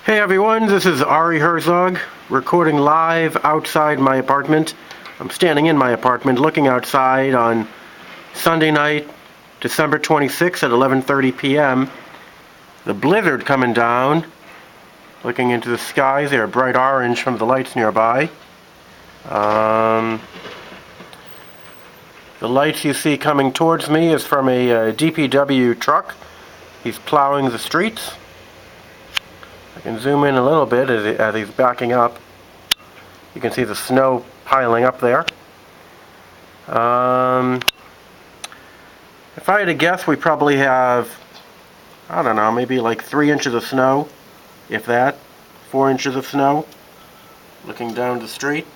Hey everyone, this is Ari Herzog, recording live outside my apartment. I'm standing in my apartment looking outside on Sunday night, December 26th at 11:30 p.m. The blizzard coming down. Looking into the skies, they are bright orange from the lights nearby. The lights you see coming towards me is from a DPW truck. He's plowing the streets. I can zoom in a little bit as he's backing up. You can see the snow piling up there. If I had to guess, we probably have, I don't know, maybe like 3 inches of snow, if that. 4 inches of snow, looking down the street.